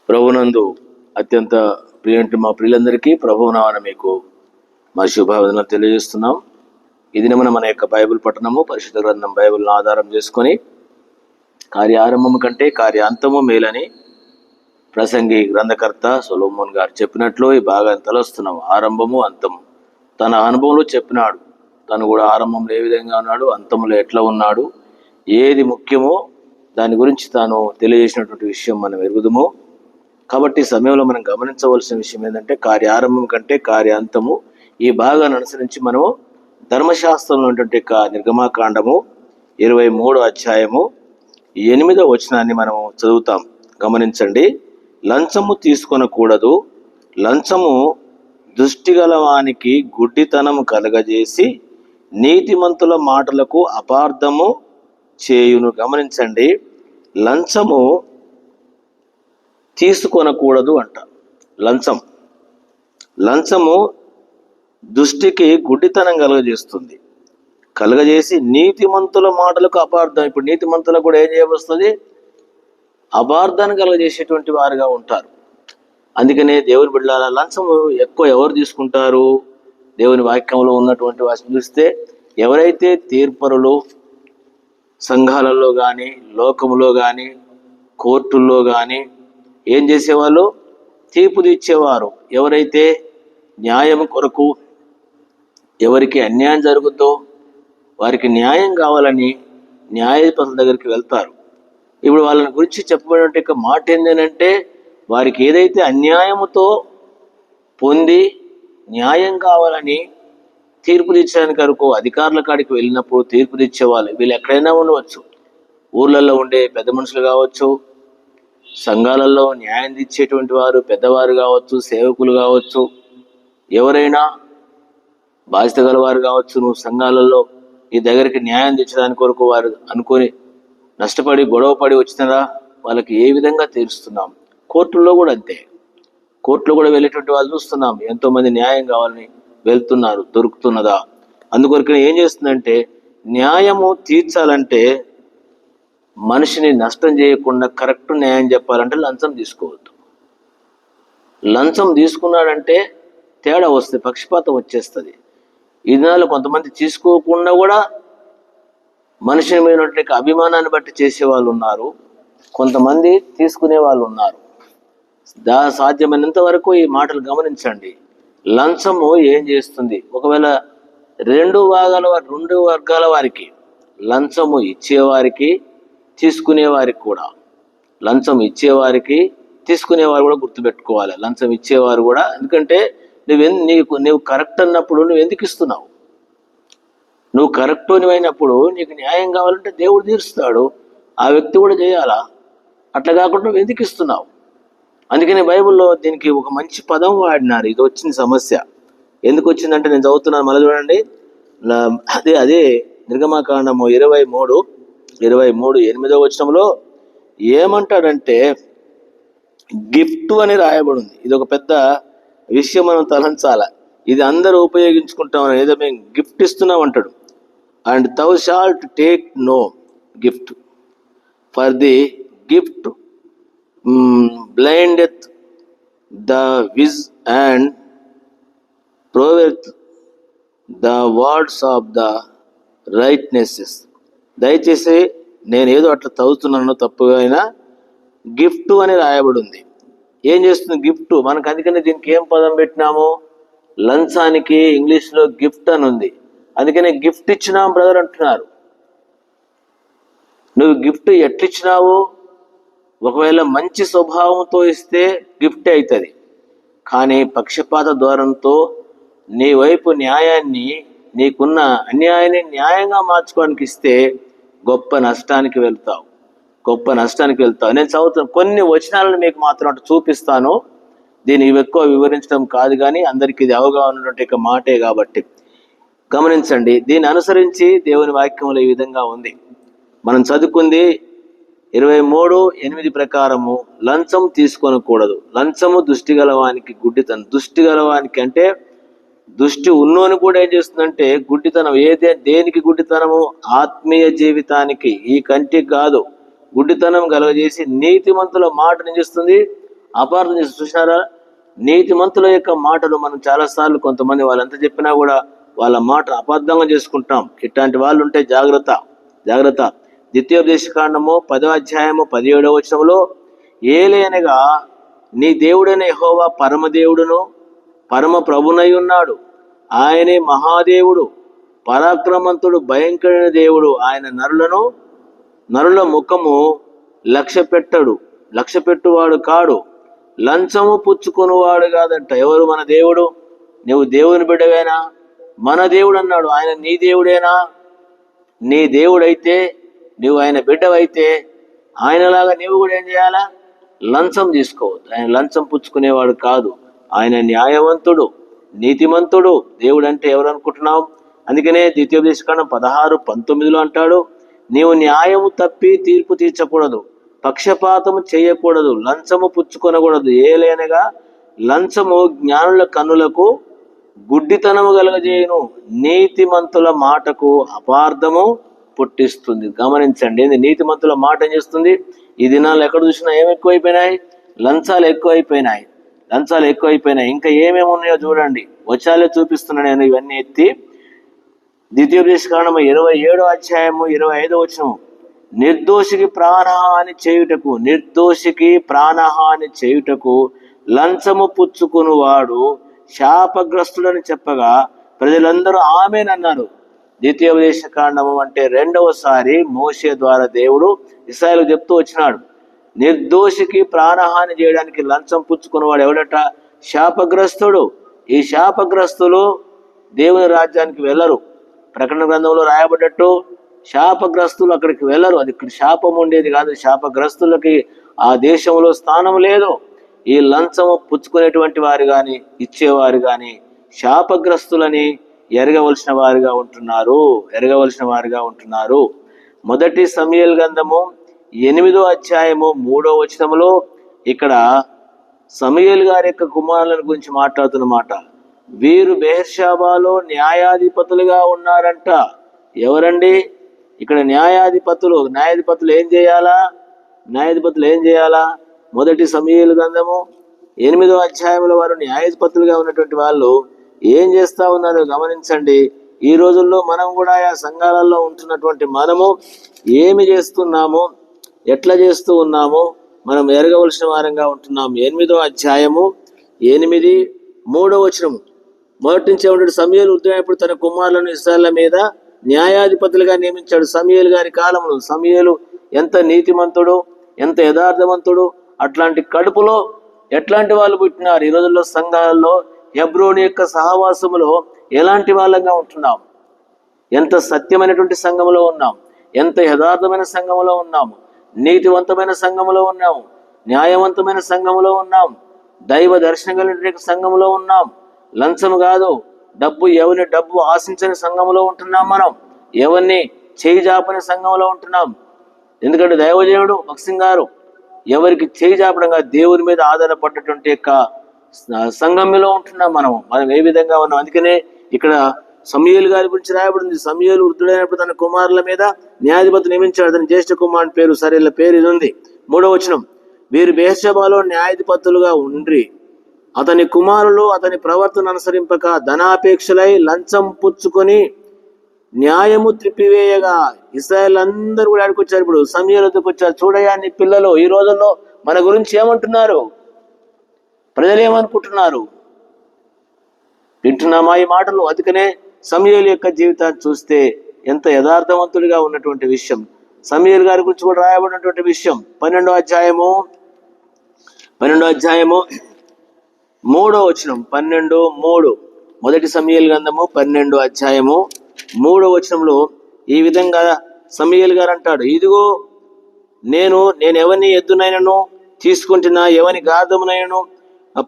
ప్రభునందు అత్యంత ప్రియంటి మా ప్రియులందరికీ ప్రభునామన మీకు మా శుభావందనలు తెలియజేస్తున్నాం. ఈ దినమున మన యొక్క బైబిల్ పఠనము పరిశుద్ధ గ్రంథం బైబిల్ను ఆధారం చేసుకొని కార్యారంభము కంటే కార్యాంతము మేలని ప్రసంగి గ్రంథకర్త సొలొమోన్ గారు చెప్పినట్లు ఈ భాగాన్ని తలస్తున్నాం. ఆరంభము అంతము తన అనుభవంలో చెప్పినాడు. తను కూడా ఆరంభంలో ఏ విధంగా ఉన్నాడు, అంతములో ఎట్లా ఉన్నాడు, ఏది ముఖ్యమో దాని గురించి తాను తెలియజేసినటువంటి విషయం మనం ఎరుగుదుము. కాబట్టి ఈ సమయంలో మనం గమనించవలసిన విషయం ఏంటంటే కార్యారంభం కంటే కార్యాంతము. ఈ భాగాన్ని అనుసరించి మనము ధర్మశాస్త్రంలో ఉన్నటువంటి నిర్గమాకాండము 23వ అధ్యాయము 8వ వచనాన్ని మనము చదువుతాం. గమనించండి. లంచము తీసుకొనకూడదు, లంచము దృష్టిగలవానికి గుడ్డితనము కలగజేసి నీతిమంతుల మాటలకు అపార్థము చేయును. గమనించండి, లంచము తీసుకొనకూడదు అంట. లంచము దృష్టికి గుడ్డితనం కలగజేసి నీతిమంతుల మాటలకు అపార్థం. ఇప్పుడు నీతిమంతులకు కూడా ఏం చేయవస్తుంది? అపార్థాన్ని కలగజేసేటువంటి వారుగా ఉంటారు. అందుకనే దేవుని బిడ్డలారా, లంచము ఎక్కువ ఎవరు తీసుకుంటారు? దేవుని వాక్యంలో ఉన్నటువంటి వాటిని చూస్తే ఎవరైతే తీర్పరులు సంఘాలలో కానీ, లోకములో కానీ, కోర్టుల్లో కానీ ఏం చేసేవాళ్ళు? తీర్పు తీర్చేవారు. ఎవరైతే న్యాయం కొరకు ఎవరికి అన్యాయం జరుగుతుందో వారికి న్యాయం కావాలని న్యాయపతుల దగ్గరికి వెళ్తారు. ఇప్పుడు వాళ్ళని గురించి చెప్పబడిన మాట ఏంటంటే, వారికి ఏదైతే అన్యాయముతో పొంది న్యాయం కావాలని తీర్పు తీర్చడానికి వరకు అధికారుల కాడికి వెళ్ళినప్పుడు తీర్పు తీర్చేవాళ్ళు వీళ్ళు ఎక్కడైనా ఉండవచ్చు. ఊర్లలో ఉండే పెద్ద మనుషులు కావచ్చు, సంఘాలలో న్యాయం తీర్చేటువంటి వారు పెద్దవారు కావచ్చు, సేవకులు కావచ్చు, ఎవరైనా బాధ్యత గలవారు కావచ్చు. నువ్వు సంఘాలలో ఈ దగ్గరికి న్యాయం తీర్చడానికి కొరకు వారు అనుకొని నష్టపడి గొడవపడి వచ్చినారా, వాళ్ళకి ఏ విధంగా తీరుస్తున్నాం? కోర్టుల్లో కూడా అంతే. కోర్టులో కూడా వెళ్ళేటువంటి వాళ్ళు చూస్తున్నాం. ఎంతోమంది న్యాయం కావాలని వెళ్తున్నారు, దొరుకుతున్నదా? అందుకొరకు ఏం చేస్తుందంటే, న్యాయము తీర్చాలంటే మనిషిని నష్టం చేయకుండా కరెక్ట్ న్యాయం చెప్పాలంటే లంచం తీసుకోవద్దు. లంచం తీసుకున్నాడంటే తేడా వస్తే పక్షపాతం వచ్చేస్తుంది. ఈ దినాల్లో కొంతమంది తీసుకోకుండా కూడా మనిషిని మీద అభిమానాన్ని బట్టి చేసేవాళ్ళు ఉన్నారు, కొంతమంది తీసుకునే వాళ్ళు ఉన్నారు. సాధ్యమైనంత వరకు ఈ మాటలు గమనించండి. లంచము ఏం చేస్తుంది? ఒకవేళ రెండు వర్గాల వారికి, లంచము ఇచ్చేవారికి తీసుకునేవారికి కూడా, లంచం ఇచ్చేవారికి తీసుకునేవారు కూడా గుర్తుపెట్టుకోవాలి. లంచం ఇచ్చేవారు కూడా, ఎందుకంటే నువ్వు కరెక్ట్ అన్నప్పుడు నువ్వు ఎందుకు ఇస్తున్నావు? నువ్వు కరెక్ట్ అయినప్పుడు నీకు న్యాయం కావాలంటే దేవుడు తీరుస్తాడు, ఆ వ్యక్తి కూడా చేయాలా. అట్లా కాకుండా నువ్వు ఎందుకు ఇస్తున్నావు? అందుకని బైబిల్లో దీనికి ఒక మంచి పదం వాడినారు. ఇది వచ్చిన సమస్య ఎందుకు వచ్చిందంటే, నేను చదువుతున్నాను, మళ్ళీ చూడండి. అదే నిర్గమాకాండము 23:8వ వచనంలో ఏమంటాడంటే, గిఫ్ట్ అని రాయబడింది. ఇది ఒక పెద్ద విషయం, మనం తలంచాల. ఇది అందరూ ఉపయోగించుకుంటాం. ఏదో మేము గిఫ్ట్ ఇస్తున్నాం అంటాడు. And thou shalt take no gift, for the gift blindeth the wise and proveth the words of the rightnesses. దయచేసి నేను ఏదో అట్లా చదువుతున్నాను, తప్పుగా అయినా గిఫ్ట్ అని రాయబడి ఉంది. ఏం చేస్తుంది గిఫ్ట్? మనకు అందుకని దీనికి ఏం పదం పెట్టినాము? లంచానికి ఇంగ్లీష్లో గిఫ్ట్ అని ఉంది. అందుకనే గిఫ్ట్ ఇచ్చినాం బ్రదర్ అంటున్నారు. నువ్వు గిఫ్ట్ ఎట్లిచ్చినావు? ఒకవేళ మంచి స్వభావంతో ఇస్తే గిఫ్ట్ అవుతుంది. కానీ పక్షపాత ద్వారంతో నీ వైపు న్యాయాన్ని, నీకున్న అన్యాయాన్ని న్యాయంగా మార్చుకోవడానికి ఇస్తే గొప్ప నష్టానికి వెళ్తావు. నేను చదువుతాను కొన్ని వచనాలను మీకు మాత్రం అటు చూపిస్తాను. దీన్ని ఎక్కువ వివరించడం కాదు, కానీ అందరికీ ఇది అవగాహన ఉన్నటువంటి మాటే కాబట్టి గమనించండి. దీన్ని అనుసరించి దేవుని వాక్యంలో ఈ విధంగా ఉంది. మనం చదువుకుంది 23:8 ప్రకారము లంచం తీసుకొనకూడదు. లంచము దృష్టి గలవానికి గుడ్డితనం. దృష్టి గలవానికి అంటే దృష్టి ఉన్నోని కూడా ఏం చేస్తుందంటే గుడ్డితనం. దేనికి గుడ్డితనము? ఆత్మీయ జీవితానికి, ఈ కంటికి కాదు. గుడ్డితనం కలగజేసి నీతిమంతుల మాటను చేస్తుంది, అపార్థం చేసి చూసినారా? నీతిమంతుల యొక్క మాటలు మనం చాలాసార్లు కొంతమంది వాళ్ళంతా చెప్పినా కూడా వాళ్ళ మాట అపార్థంగా చేసుకుంటాం. ఇట్లాంటి వాళ్ళు ఉంటే జాగ్రత్త జాగ్రత్త. ద్వితీయోపదేశకాండము 10వ అధ్యాయము 17వ వచనంలో, ఏలయనగా నీ దేవుడైన యెహోవా పరమదేవుడును పరమ ప్రభునై ఉన్నాడు. ఆయనే మహాదేవుడు, పరాక్రమంతుడు, భయంకరమైన దేవుడు. ఆయన నరుల ముఖము లక్ష్యపెట్టువాడు కాడు, లంచము పుచ్చుకొనువాడు కాదంట. ఎవరు? మన దేవుడు. నువ్వు దేవుని బిడ్డవేనా? మన దేవుడు అన్నాడు. ఆయన నీ దేవుడేనా? నీ దేవుడైతే, నువ్వు ఆయన బిడ్డవైతే ఆయనలాగా నీవు కూడా ఏం చేయాలా? లంచం తీసుకోవద్దు. ఆయన లంచం పుచ్చుకునేవాడు కాదు. ఆయన న్యాయవంతుడు, నీతిమంతుడు. దేవుడు అంటే ఎవరు అనుకుంటున్నావు? అందుకనే ద్వితీయోపదేశకాండం 16:19 అంటాడు, నీవు న్యాయము తప్పి తీర్పు తీర్చకూడదు, పక్షపాతము చేయకూడదు, లంచము పుచ్చుకొనకూడదు. ఏలైనగా లంచము జ్ఞానుల కన్నులకు గుడ్డితనము కలగజేయును, నీతిమంతుల మాటకు అపార్థము పుట్టిస్తుంది. గమనించండి, నీతిమంతుల మాట ఏం చేస్తుంది? ఈ దినాలు ఎక్కడ చూసినా ఏమి ఎక్కువైపోయినాయి? లంచాలు ఎక్కువైపోయినాయి. ఇంకా ఏమేమి ఉన్నాయో చూడండి. వచనాలే చూపిస్తున్నా నేను ఇవన్నీ ఎత్తి. ద్వితీయోపదేశకాండము 27వ అధ్యాయము 25వ వచనం, నిర్దోషికి ప్రాణహాని చేయుటకు లంచము పుచ్చుకునివాడు శాపగ్రస్తుడని చెప్పగా ప్రజలందరూ ఆమేనన్నారు. ద్వితీయోపదేశకాండము అంటే రెండవసారి మోషే ద్వారా దేవుడు ఇశ్రాయేలుకు చెప్తూ వచ్చినాడు, నిర్దోషికి ప్రాణహాని చేయడానికి లంచం పుచ్చుకున్నవాడు ఎవడట? శాపగ్రస్తుడు. ఈ శాపగ్రస్తులు దేవుని రాజ్యానికి వెళ్ళరు. ప్రకటన గ్రంథంలో రాయబడ్డట్టు శాపగ్రస్తులు అక్కడికి వెళ్ళరు. అది ఇక్కడ శాపం ఉండేది కాదు. శాపగ్రస్తులకి ఆ దేశంలో స్థానం లేదు. ఈ లంచము పుచ్చుకునేటువంటి వారు కానీ ఇచ్చేవారు కానీ శాపగ్రస్తులని ఎరగవలసిన వారుగా ఉంటున్నారు. మొదటి సమూయేలు గ్రంథము 8వ అధ్యాయము 3వ వచనంలో ఇక్కడ సమూయేలు గారి యొక్క కుమారుల గురించి మాట్లాడుతున్నమాట. వీరు బెయేర్షెబాలో న్యాయాధిపతులుగా ఉన్నారంట. ఎవరండి? ఇక్కడ న్యాయాధిపతులు ఏం చేయాలా? మొదటి సమూయేలు గ్రంథము 8వ అధ్యాయంలో వారు న్యాయాధిపతులుగా ఉన్నటువంటి వాళ్ళు ఏం చేస్తా ఉన్నారో గమనించండి. ఈ రోజుల్లో మనం కూడా ఆ సంఘాలలో ఉంటున్నటువంటి మనము ఏమి చేస్తున్నామో, ఎట్లా చేస్తూ ఉన్నామో మనం ఎరగవలసిన వారంగా ఉంటున్నాము. 8వ అధ్యాయము 8:3 వచనము, మొదటి నుంచి ఏమంటాడు? సమూయేలు వృద్ధుడైనప్పుడు తన కుమారులను ఇశ్రాయేలు మీద న్యాయాధిపతులుగా నియమించాడు. సమూయేలు గారి కాలంలో సమూయేలు ఎంత నీతిమంతుడు, ఎంత యథార్థవంతుడు. అట్లాంటి కడుపులో ఎట్లాంటి వాళ్ళు పుట్టినారు. ఈ రోజుల్లో సంఘాలలో హెబ్రోను యొక్క సహవాసములో ఎలాంటి వాళ్ళంగా ఉంటున్నాం? ఎంత సత్యమైనటువంటి సంఘములో ఉన్నాం, ఎంత యథార్థమైన సంఘములో ఉన్నాము, నీతివంతమైన సంఘములో ఉన్నాము, న్యాయవంతమైన సంఘములో ఉన్నాం, దైవ దర్శనం కలిగిన సంఘములో ఉన్నాం. లంచము కాదు, ఎవరిని డబ్బు ఆశించని సంఘములో ఉంటున్నాం. మనం ఎవరిని చేయి జాపని సంఘంలో ఉంటున్నాం. ఎందుకంటే దైవజనుడు భక్సింగ్ గారు ఎవరికి చేయి జాపడంగా దేవుని మీద ఆధారపడ్డటువంటి యొక్క సంఘంలో ఉంటున్నాం. మనం ఏ విధంగా ఉన్నాం? అందుకనే ఇక్కడ సమూయేలు గారి గురించి రాయబడింది. సమూయేలు వృద్ధుడైనప్పుడు తన కుమారుల మీద న్యాయాధిపతి నియమించాడు. అతని జ్యేష్ఠ కుమారుని పేరు సరేల పేరు ఇది ఉంది. 3వ వచనం, వీరు బెయేర్షెబాలో న్యాయాధిపతులుగా ఉండ్రి, అతని కుమారులు అతని ప్రవర్తన అనుసరింపక ధనాపేక్షలై లంచం పుచ్చుకొని న్యాయము త్రిప్పివేయగా. ఇశ్రాయేలు అందరూ కూడా ఆడికొచ్చారు. ఇప్పుడు సమూయేలు వద్దకు వచ్చారు. చూడయ్యా, నీ పిల్లలు ఈ రోజుల్లో మన గురించి ఏమంటున్నారు, ప్రజలు ఏమనుకుంటున్నారు, వింటున్నామా ఈ మాటలు? అందుకనే సమూయేలు యొక్క జీవితాన్ని చూస్తే ఎంత యథార్థవంతుడిగా ఉన్నటువంటి విషయం. సమూయేలు గారి గురించి కూడా రాయబడినటువంటి విషయం 12వ అధ్యాయము 3వ వచనం, 12:3, మొదటి సమూయేలు గ్రంథము 12వ అధ్యాయము 3వ వచనంలో ఈ విధంగా సమూయేలు గారు అంటాడు, ఇదిగో నేను ఎవరిని ఎద్దునైనను తీసుకుంటున్నా, ఎవని గాధమునైనను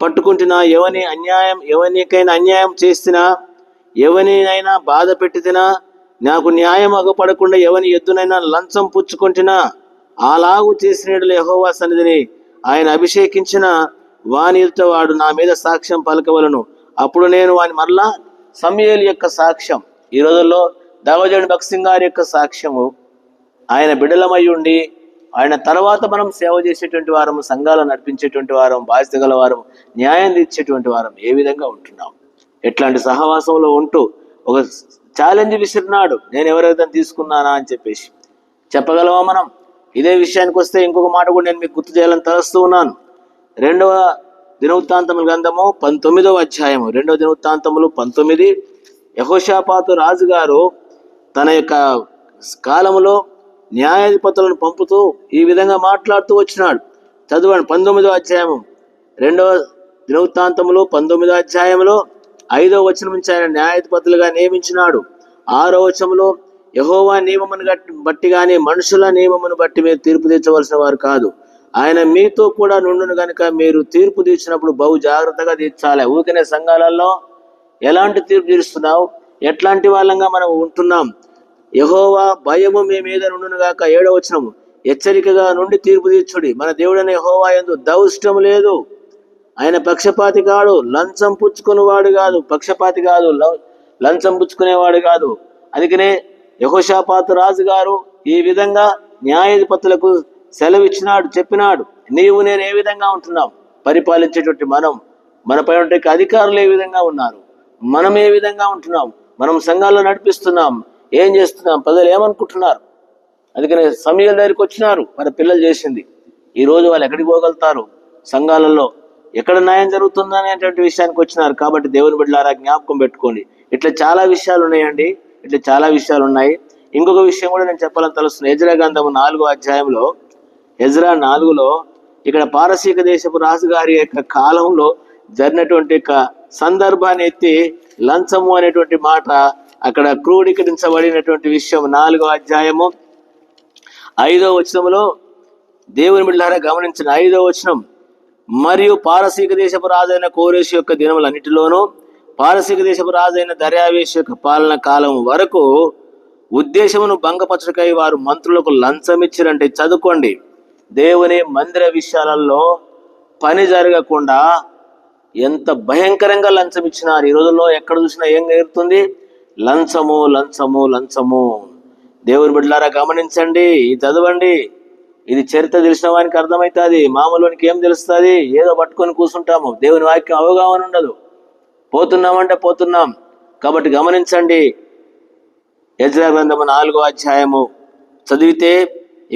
పట్టుకుంటున్నా, ఎవరికైనా అన్యాయం చేస్తున్నా, ఎవరినైనా బాధ పెట్టినా, నాకు న్యాయం అగపడకుండా ఎవని ఎద్దునైనా లంచం పుచ్చుకుంటున్నా, అలాగూ చేసిన యెహోవా సన్నిధిని ఆయన అభిషేకించిన వాని ఎదుట వాడు నా మీద సాక్ష్యం పలకవలను. అప్పుడు నేను వాని మరలా సమూయేలు యొక్క సాక్ష్యం, ఈ రోజుల్లో దైవజనుడు భక్సింగ్ గారి యొక్క సాక్ష్యము, ఆయన బిడ్డలమై ఉండి ఆయన తర్వాత మనం సేవ చేసేటువంటి వారం, సంఘాలు నడిపించేటువంటి వారం, బాధ్యత గల వారం, న్యాయం తీర్చేటువంటి వారం ఏ విధంగా ఉంటున్నాం? ఎట్లాంటి సహవాసంలో ఉంటూ ఒక ఛాలెంజ్ విసిరినాడు, నేను ఎవరైతే తీసుకున్నానా అని చెప్పేసి. చెప్పగలవా మనం? ఇదే విషయానికి వస్తే ఇంకొక మాట కూడా నేను మీకు గుర్తు చేయాలని తలస్తూ ఉన్నాను. 2వ దినవృత్తాంతముల గ్రంథము 19వ అధ్యాయము, 2వ దినవృత్తాంతములు 19. యెహోషాపాతు రాజుగారు తన యొక్క కాలములో న్యాయాధిపతులను పంపుతూ ఈ విధంగా మాట్లాడుతూ వచ్చినాడు. చదవండి 19వ అధ్యాయము, 2వ దినవృత్తాంతములు 19వ అధ్యాయంలో 5వ వచనం నుంచి ఆయన న్యాయాధిపతులుగా నియమించినాడు. 6వ వచనంలో యెహోవా నియమమును బట్టి గాని మనుషుల నియమమును బట్టి మీరు తీర్పు తీర్చవలసిన వారు కాదు, ఆయన మీతో కూడా నుండును గనుక మీరు తీర్పు తీర్చినప్పుడు బహు జాగ్రత్తగా తీర్చాలి. ఊరికనే సంఘాలలో ఎలాంటి తీర్పు తీరుస్తున్నావు? ఎట్లాంటి వాళ్ళంగా మనం ఉంటున్నాం? యెహోవా భయము మీ మీద నుండును గాక. 7వ వచనము, హెచ్చరికగా నుండి తీర్పు తీర్చుడి. మన దేవుడైన యెహోవా యందు దౌష్టం లేదు, ఆయన పక్షపాతి కాడు, లంచం పుచ్చుకునేవాడు కాదు, పక్షపాతి కాదు, లంచం పుచ్చుకునేవాడు కాదు. అందుకనే యెహోషాపాతు రాజు గారు ఈ విధంగా న్యాయాధిపతులకు సెలవిచ్చినాడు, చెప్పినాడు. నీవు నేను ఏ విధంగా ఉంటున్నాం? పరిపాలించేటువంటి మనం, మనపై ఉండే అధికారులు ఏ విధంగా ఉన్నారు? మనం ఏ విధంగా ఉంటున్నాం? మనం సంఘాల్లో నడిపిస్తున్నాం, ఏం చేస్తున్నాం? ప్రజలు ఏమనుకుంటున్నారు? అందుకనే సమూయేలు దగ్గరికి వచ్చినారు, మరి పిల్లలు చేసింది. ఈ రోజు వాళ్ళు ఎక్కడికి పోగలుగుతారు? సంఘాలలో ఎక్కడ న్యాయం జరుగుతుంది అనేటువంటి విషయానికి వచ్చినారు. కాబట్టి దేవుని బిడ్డలారా జ్ఞాపకం పెట్టుకోండి. ఇట్లా చాలా విషయాలు ఉన్నాయండి, ఇట్లా చాలా విషయాలు ఉన్నాయి. ఇంకొక విషయం కూడా నేను చెప్పాలని తెలుస్తుంది. ఎజ్రా గ్రంథము 4వ అధ్యాయంలో, ఎజ్రా 4లో ఇక్కడ పారసీక దేశపు రాజుగారి యొక్క కాలంలో జరిగినటువంటి యొక్క సందర్భాన్ని ఎత్తి లంచము అనేటువంటి మాట అక్కడ క్రోడీకరించబడినటువంటి విషయం 4వ అధ్యాయము 5వ వచనంలో దేవుని బిడ్డలారా గమనించిన 5వ వచనం, మరియు పారసీక దేశపు రాజైన కోరేషు యొక్క దినములన్నిటిలోనూ పారసీక దేశపు రాజైన దర్యావేషు యొక్క పాలన కాలం వరకు ఉద్దేశమును భంగపరచుకై వారు మంత్రులకు లంచం ఇచ్చిరంటే, చదువుకోండి, దేవుని మందిర విషయాలలో పని జరగకుండా ఎంత భయంకరంగా లంచం ఇచ్చినారు. ఈ రోజుల్లో ఎక్కడ చూసినా ఏం జరుగుతుంది? లంచము, లంచము, లంచము. దేవుని బిడ్డలారా గమనించండి, చదవండి. ఇది చరిత్ర తెలిసిన వానికి అర్థమవుతుంది. మామూలునికి ఏం తెలుస్తుంది? ఏదో పట్టుకొని కూర్చుంటాము, దేవుని వాక్యం అవగాహన ఉండదు, పోతున్నామంటే పోతున్నాం. కాబట్టి గమనించండి, ఎజ్రా గ్రంథము 4వ అధ్యాయము చదివితే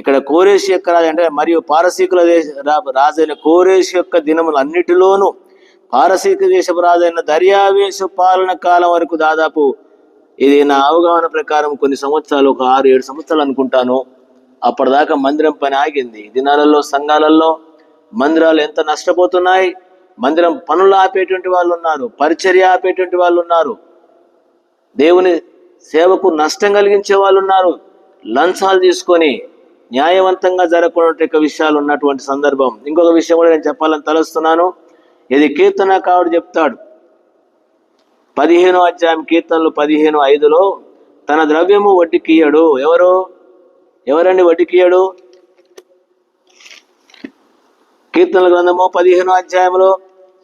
ఇక్కడ కోరేషు యొక్క రాజు అంటే మరియు పారసీకుల రాజైన కోరేషు యొక్క దినములు అన్నిటిలోనూ పారసీక దేశపు రాజైన దర్యావేషు పాలన కాలం వరకు దాదాపు, ఇది నా అవగాహన ప్రకారం కొన్ని సంవత్సరాలు, ఒక 6-7 సంవత్సరాలు అనుకుంటాను, అప్పటిదాకా మందిరం పని ఆగింది. దినాలలో సంఘాలలో మందిరాలు ఎంత నష్టపోతున్నాయి. మందిరం పనులు ఆపేటువంటి వాళ్ళు ఉన్నారు, పరిచర్య ఆపేటువంటి వాళ్ళు ఉన్నారు, దేవుని సేవకు నష్టం కలిగించే వాళ్ళు ఉన్నారు, లంచాలు తీసుకొని న్యాయవంతంగా జరగకుండా విషయాలు ఉన్నటువంటి సందర్భం. ఇంకొక విషయం కూడా నేను చెప్పాలని తలుస్తున్నాను. ఇది కీర్తనకారుడు చెప్తాడు, 15వ అధ్యాయం కీర్తనలు 15:5లో, తన ద్రవ్యము వడ్డీకియ్యడు. ఎవరండి వడ్డీకియ్యడు? కీర్తనల గ్రంథము 15వ అధ్యాయంలో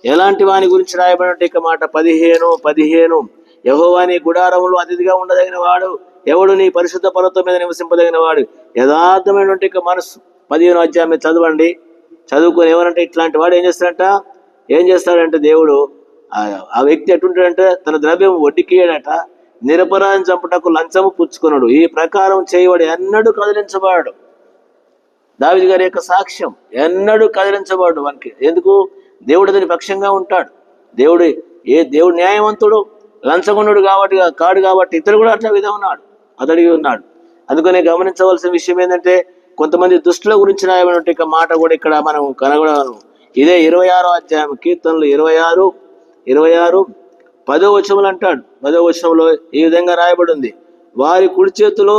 ఎలాంటి వాని గురించి రాయబడిన మాట 15:15, యెహోవా నీ గుడారములో అతిథిగా ఉండదగిన వాడు ఎవడు? నీ పరిశుద్ధ పర్వతం మీద నివసింపదగిన వాడు యథార్థమైనటువంటి మనసు. 15వ అధ్యాయం చదవండి, చదువుకొని ఎవరంటే ఇట్లాంటి వాడు ఏం చేస్తాడంటే దేవుడు ఆ వ్యక్తి ఎటుంటాడంటే తన ద్రవ్యం వడ్డీకియ్యడట, నిరపరాధం చంపుటకు లంచము పుచ్చుకున్నాడు, ఈ ప్రకారం చేయవాడు ఎన్నడూ కదిలించబడాడు. దావీదు గారి యొక్క సాక్ష్యం, ఎన్నడూ కదిలించబడు వానికి. ఎందుకు? దేవుడు అతని పక్షంగా ఉంటాడు. దేవుడు న్యాయవంతుడు, లంచగొండు కాడు కాబట్టి ఇతడు కూడా అట్లా అతడికి ఉన్నాడు. అందుకనే గమనించవలసిన విషయం ఏంటంటే, కొంతమంది దుష్టుల గురించి రాయబడిన మాట కూడా ఇక్కడ మనం కనగొనగలం. ఇదే 26వ అధ్యాయం కీర్తనలు 26, 10వ వచనంలో అంటాడు. 10వ వచనంలో ఈ విధంగా రాయబడి ఉంది, వారి కుడి చేతిలో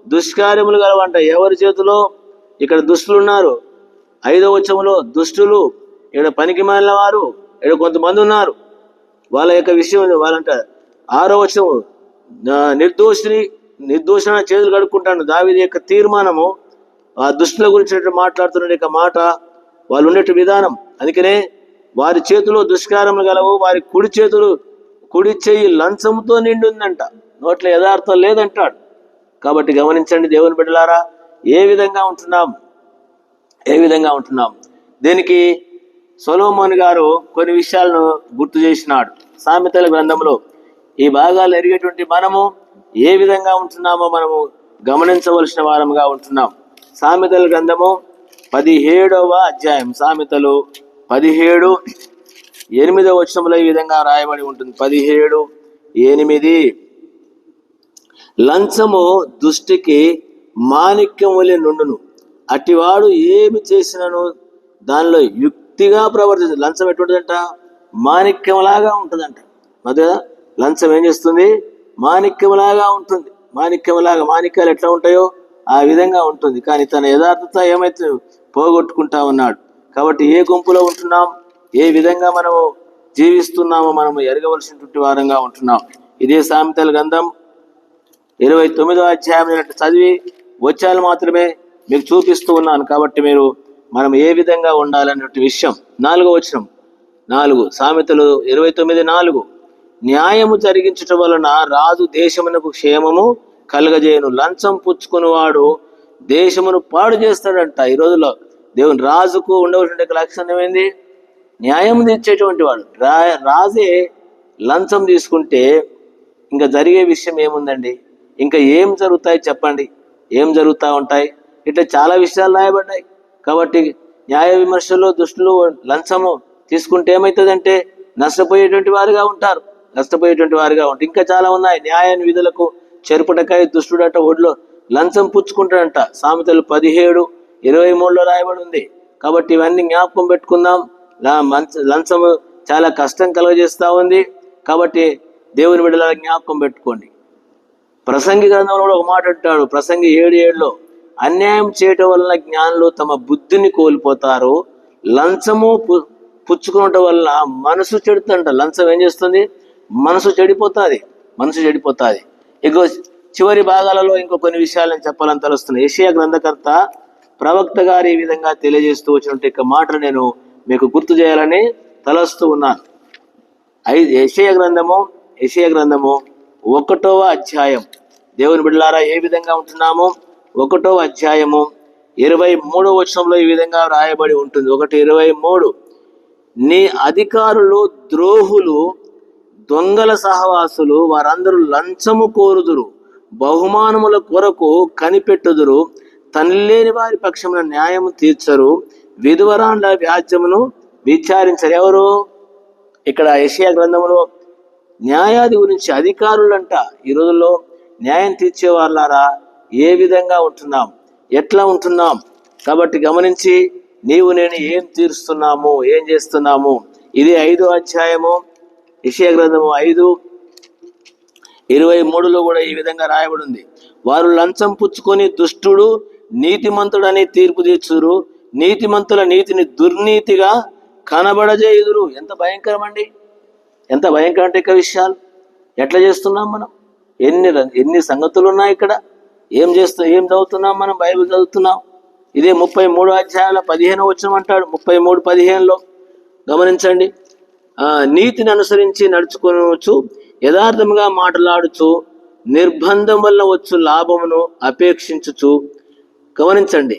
దుష్కార్యములు గలవంట. ఎవరి చేతిలో? ఇక్కడ దుష్టులు ఉన్నారు. 5వ వచనంలో దుష్టులు, ఇక్కడ పనికి మాలిన వారు, ఇక్కడ కొంతమంది ఉన్నారు. వాళ్ళ యొక్క విషయం వాళ్ళంటారు. 6వ వచనం, నిర్దోషణ చేతులు కడుక్కుంటాను. దావీదు యొక్క తీర్మానము ఆ దుష్టుల గురించి మాట్లాడుతున్న మాట, వాళ్ళు ఉండే విధానం. అందుకనే వారి చేతిలో దుష్కారములు గలవు, వారి కుడి చెయ్యి లంచముతో నిండి ఉందంట, నోట్లో యథార్థం లేదంటాడు. కాబట్టి గమనించండి దేవుని బిడ్డలారా, ఏ విధంగా ఉంటున్నాం? ఏ విధంగా ఉంటున్నాం? దీనికి సొలొమోను గారు కొన్ని విషయాలను గుర్తు చేసినాడు. సామెతల గ్రంథంలో ఈ భాగాలు ఎరిగేటువంటి మనము ఏ విధంగా ఉంటున్నామో మనము గమనించవలసిన వారముగా ఉంటున్నాం. సామెతల గ్రంథము 17వ అధ్యాయం, సామెతలు 17:8 వచనంలో ఈ విధంగా రాయబడి ఉంటుంది. 17:8, లంచము దుష్టికి మాణిక్యం వలె నుండును, అటివాడు ఏమి చేసినను దానిలో యుక్తిగా ప్రవర్తించదు. లంచం ఎటువంటిదంట? మాణిక్యంలాగా ఉంటుందంట. కదా, లంచం ఏం చేస్తుంది? మాణిక్యంలాగా ఉంటుంది. మాణిక్యాలు ఎట్లా ఉంటాయో ఆ విధంగా ఉంటుంది. కానీ తన యథార్థత ఏమైతే పోగొట్టుకుంటా ఉన్నాడు. కాబట్టి ఏ గుంపులో ఉంటున్నాం, ఏ విధంగా మనము జీవిస్తున్నామో మనము ఎరగవలసినటువంటి వారంగా ఉంటున్నాం. ఇదే సామెతల గ్రంథం 29వ అధ్యాయం చదివి వచ్చాలు మాత్రమే మీకు చూపిస్తూ ఉన్నాను. కాబట్టి మనం ఏ విధంగా ఉండాలనే విషయం 4వ వచనం, 4 సామెతలు 29:4, న్యాయము జరిగించుట వలన రాజు దేశమునకు క్షేమము కలగజేయను, లంచం పుచ్చుకునేవాడు దేశమును పాడు చేస్తాడంట. ఈ రోజుల్లో దేవుని రాజుకు ఉండవలసిన లక్షణం ఏంది? న్యాయం తెచ్చేటువంటి వాడు. రాజే లంచం తీసుకుంటే ఇంకా జరిగే విషయం ఏముందండి? ఇంకా ఏం జరుగుతాయి చెప్పండి? ఏం జరుగుతూ ఉంటాయి? ఇట్లా చాలా విషయాలు రాయబడ్డాయి. కాబట్టి న్యాయ విమర్శలు దుష్టులు లంచము తీసుకుంటే ఏమవుతుందంటే నష్టపోయేటువంటి వారుగా ఉంటారు. ఇంకా చాలా ఉన్నాయి. న్యాయ విధులకు చెరుపుటకాయ దుష్టుడట ఒడిలో లంచం పుచ్చుకుంటాడంట. సామెతలు 17:23 రాయబడి ఉంది. కాబట్టి ఇవన్నీ జ్ఞాపకం పెట్టుకుందాం. లంచము చాలా కష్టం కలుగజేస్తూ ఉంది. కాబట్టి దేవుని బిడ్డల జ్ఞాపకం పెట్టుకోండి. ప్రసంగి గ్రంథంలో ఒక మాట అంటాడు, ప్రసంగి 7:7, అన్యాయం చేయటం వలన జ్ఞానులు తమ బుద్ధిని కోల్పోతారు, లంచము పుచ్చుకోవటం వల్ల మనసు చెడుతుంట. లంచం ఏం చేస్తుంది? మనసు చెడిపోతుంది. ఇక చివరి భాగాలలో ఇంకో కొన్ని విషయాలు నేను చెప్పాలని తలుస్తున్నాను. యెషయా గ్రంథకర్త ప్రవక్త గారు ఈ విధంగా తెలియజేస్తూ వచ్చినట్టు మాటలు నేను మీకు గుర్తు చేయాలని తలస్తూ ఉన్నాను. యెషయా గ్రంథము 1వ అధ్యాయం, దేవుని బిడ్డలారా ఏ విధంగా ఉంటున్నామో 1వ అధ్యాయము 23వ వచనంలో ఈ విధంగా రాయబడి ఉంటుంది. 1:23, నీ అధికారులు ద్రోహులు, దొంగల సహవాసులు, వారందరూ లంచము కోరుదురు, బహుమానముల కొరకు కనిపెట్టుదురు, తనలేని వారి పక్షమున న్యాయము తీర్చరు, విధవరాండ్ల వ్యాజ్యమును విచారించరు. ఎవరు? ఇక్కడ యెషయా గ్రంథంలో న్యాయాది గురించి అధికారులంట. ఈ రోజుల్లో న్యాయం తీర్చే వాళ్ళారా ఏ విధంగా ఉంటున్నాం, ఎట్లా ఉంటున్నాం? కాబట్టి గమనించి నీవు నేను ఏం తీరుస్తున్నాము, ఏం చేస్తున్నాము. ఇది 5వ అధ్యాయము యెషయా గ్రంథము 5:23 కూడా ఈ విధంగా రాయబడి ఉంది. వారు లంచం పుచ్చుకొని దుష్టుడు నీతిమంతుడని తీర్పు తీర్చురు, నీతిమంతుల నీతిని దుర్నీతిగా కనబడజేయుదురు. ఎంత భయంకరం అండి! ఎంత భయంకర విషయాలు ఎట్లా చేస్తున్నాం మనం? ఎన్ని సంగతులు ఉన్నాయి ఇక్కడ. ఏం చదువుతున్నాం మనం? బైబిల్ చదువుతున్నాం. ఇదే 33వ అధ్యాయంలో 15వ వచనం అంటాడు. 33:15 గమనించండి. నీతిని అనుసరించి నడుచుకొనవచ్చు, యథార్థముగా మాట్లాడుచు, నిర్బంధం వల్ల వచ్చు లాభమును అపేక్షించుచు. గమనించండి,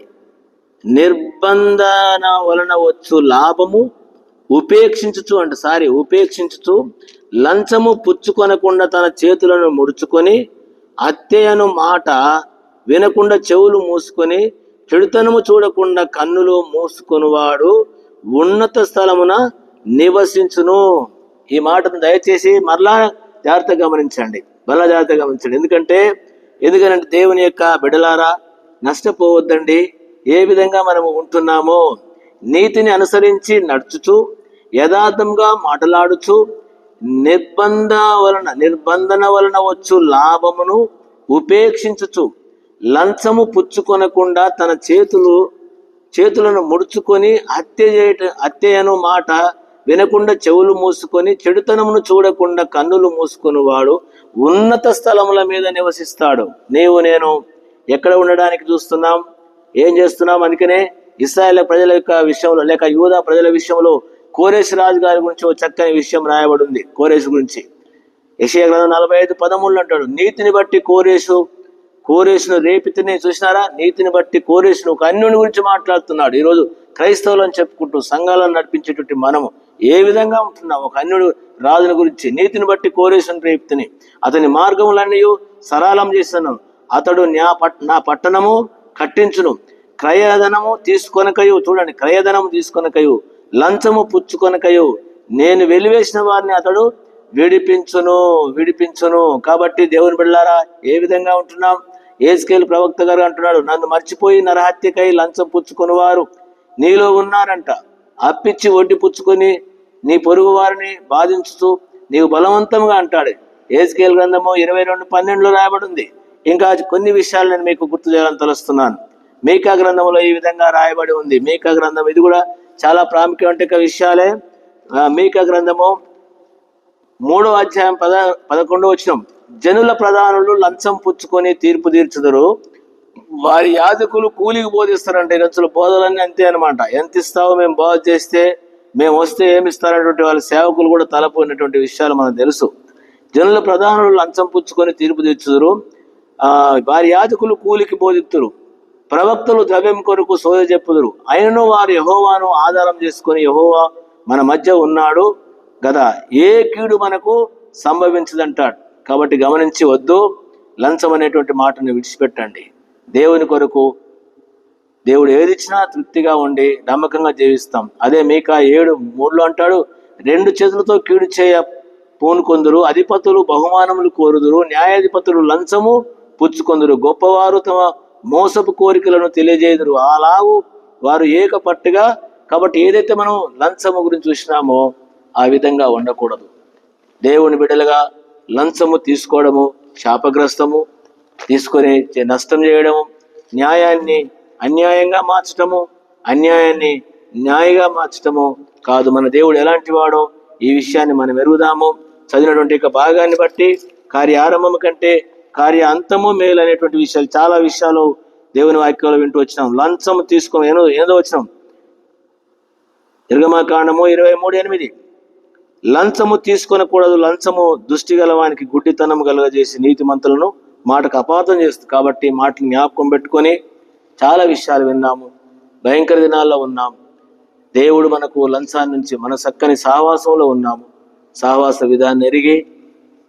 నిర్బంధన వలన వచ్చు లాభము ఉపేక్షించుచు, లంచము పుచ్చుకొనకుండా తన చేతులను ముడుచుకొని, అత్యయను మాట వినకుండా చెవులు మూసుకొని, చెడుతనము చూడకుండా కన్నులు మూసుకొనివాడు ఉన్నత స్థలమున నివసించును. ఈ మాటను దయచేసి మరలా జాగ్రత్తగా గమనించండి. ఎందుకంటే దేవుని యొక్క బిడ్డలారా నష్టపోవద్దండి. ఏ విధంగా మనము ఉంటున్నామో నీతిని అనుసరించి నడుచుచు, యథార్థంగా మాట్లాడుచు, నిర్బంధన వలన వచ్చు లాభమును ఉపేక్షించుచు, లంచము పుచ్చుకొనకుండా తన చేతులను ముడుచుకొని, హత్యయను మాట వినకుండా చెవులు మూసుకొని, చెడుతనమును చూడకుండా కన్నులు మూసుకొని వాడు ఉన్నత స్థలముల మీద నివసిస్తాడు. నీవు నేను ఎక్కడ ఉండడానికి చూస్తున్నాం, ఏం చేస్తున్నాం? అందుకనే ఇశ్రాయేలు ప్రజల యొక్క విషయంలో, లేక యూదా ప్రజల విషయంలో కోరేషు రాజు గారి గురించి ఒక చక్కని విషయం రాయబడి ఉంది. కోరేషు గురించి యెషయా గ్రంథం 45:13 అంటాడు, నీతిని బట్టి కోరేషును రేపితిని చూసినారా, నీతిని బట్టి కోరేషును ఒక అన్యుని గురించి మాట్లాడుతున్నాడు. ఈరోజు క్రైస్తవులను చెప్పుకుంటూ సంఘాలను నడిపించేటువంటి మనము ఏ విధంగా ఉంటున్నాం? ఒక అన్యుడు రాజుని గురించి, నీతిని బట్టి కోరేషును రేపితిని, అతని మార్గములన్నీ సరళం చేశాను, అతడు నా పట్టణము కట్టించును, క్రయధనము తీసుకొనకయు, చూడండి, క్రయధనము తీసుకొనకయు, లంచము పుచ్చుకొనకయు, నేను వెలివేసిన వారిని అతడు విడిపించును. కాబట్టి దేవుని బిడ్డలారా, ఏ విధంగా ఉంటున్నాం? యెహెజ్కేలు ప్రవక్త గారు అంటున్నాడు, నన్ను మర్చిపోయి నరహత్యకై లంచం పుచ్చుకుని వారు నీలో ఉన్నారంట. అప్పిచ్చి వడ్డీ పుచ్చుకొని నీ పొరుగు వారిని బాధించుతూ నీవు బలవంతంగా అంటాడు. యెహెజ్కేలు గ్రంథము 22:12 రాయబడి ఉంది. ఇంకా కొన్ని విషయాలు నేను మీకు గుర్తు చేయాలని తలుస్తున్నాను. మీకా గ్రంథంలో ఈ విధంగా రాయబడి ఉంది. మీకా గ్రంథం ఇది కూడా చాలా ప్రాముఖ్యమైన విషయాలే. మీకా గ్రంథము 3వ అధ్యాయం 11వ వచనం, జనుల ప్రధానులు లంచం పుచ్చుకొని తీర్పు తీర్చుదురు, వారి యాజకులు కూలికి బోధిస్తారంట. ఈరోజుల బోధలన్నీ అంతే అనమాట. ఎంత ఇస్తావో, మేము బోధ చేస్తే, మేము వస్తే ఏమి ఇస్తారనేటువంటి వాళ్ళ సేవకులు కూడా తలపోయినటువంటి విషయాలు మనకు తెలుసు. జనుల ప్రధానులు లంచం పుచ్చుకొని తీర్పు తీర్చుదురు, వారి యాజకులు కూలికి బోధిస్తురు, ప్రవక్తలు ద్రవ్యం కొరకు సోద చెప్పుదురు, అయినను వారు యెహోవాను ఆధారం చేసుకొని యెహోవా మన మధ్య ఉన్నాడు కదా, ఏ కీడు మనకు సంభవించదంటాడు. కాబట్టి గమనించి వద్దు, లంచం అనేటువంటి మాటను విడిచిపెట్టండి. దేవుని కొరకు దేవుడు ఏది ఇచ్చినా తృప్తిగా ఉండి నమ్మకంగా జీవిస్తాం. అదే మీకా 7:3 అంటాడు, 2 చేతులతో కీడు చేయ పూనుకొందురు, అధిపతులు బహుమానములు కోరుదురు, న్యాయాధిపతులు లంచము పుచ్చుకొందురు, గొప్పవారు తమ మోసపు కోరికలను తెలియజేయుదురు, అలాగూ వారు ఏకపట్టుగా. కాబట్టి ఏదైతే మనం లంచము గురించి చూసినామో ఆ విధంగా ఉండకూడదు. దేవుని బిడ్డలుగా లంచము తీసుకోవడము శాపగ్రస్తము, తీసుకొని నష్టం చేయడము, న్యాయాన్ని అన్యాయంగా మార్చటము, అన్యాయాన్ని న్యాయంగా మార్చటము కాదు. మన దేవుడు ఎలాంటి వాడో ఈ విషయాన్ని మనం ఎరుగుదాము. చదివినటువంటి భాగాన్ని బట్టి కార్య ఆరంభము కంటే కార్య అంతము మేలు అనేటువంటి విషయాలు, చాలా విషయాలు దేవుని వాక్యంలో వింటూ వచ్చినాం. లంచము తీసుకొని ఏదో వచ్చినాం. నిర్గమకాండము 23:8, లంచము తీసుకొనకూడదు, లంచము దృష్టి గలవానికి గుడ్డితనం కలుగజేసి నీతిమంతులను మాటకు అపార్థం చేస్తుంది. కాబట్టి మాటలు జ్ఞాపకం పెట్టుకొని చాలా విషయాలు విన్నాము. భయంకర దినాల్లో ఉన్నాం. దేవుడు మనకు లంచాన్ని నుంచి మన చక్కని సహవాసంలో ఉన్నాము. సహవాస విధాన్ని ఎరిగి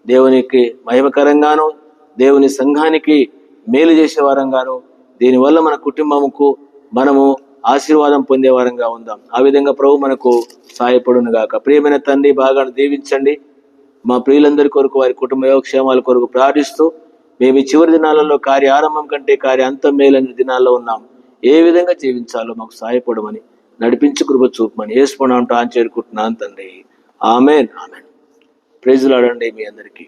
దేవునికి మహిమకరంగాను, దేవుని సంఘానికి మేలు చేసే వారంగాను, దీనివల్ల మన కుటుంబముకు మనము ఆశీర్వాదం పొందే వారంగా ఉందాం. ఆ విధంగా ప్రభు మనకు సహాయపడును గాక. ప్రియమైన తండ్రి, బాగా దీవించండి. మా ప్రియులందరి కొరకు, వారి కుటుంబ యోగక్షేమాల కొరకు ప్రార్థిస్తూ, మేము ఈ చివరి దినాలలో కార్య ఆరంభం కంటే కార్య అంతం మేలైన దినాల్లో ఉన్నాం. ఏ విధంగా జీవించాలో మాకు సహాయపడమని, నడిపించి కృప చూపమని యేసు నామమున చేరుకుంటున్నాను తండ్రి. ఆమేన్. ఆమేన్. ప్రైజ్ లార్డ్ అండి మీ అందరికీ.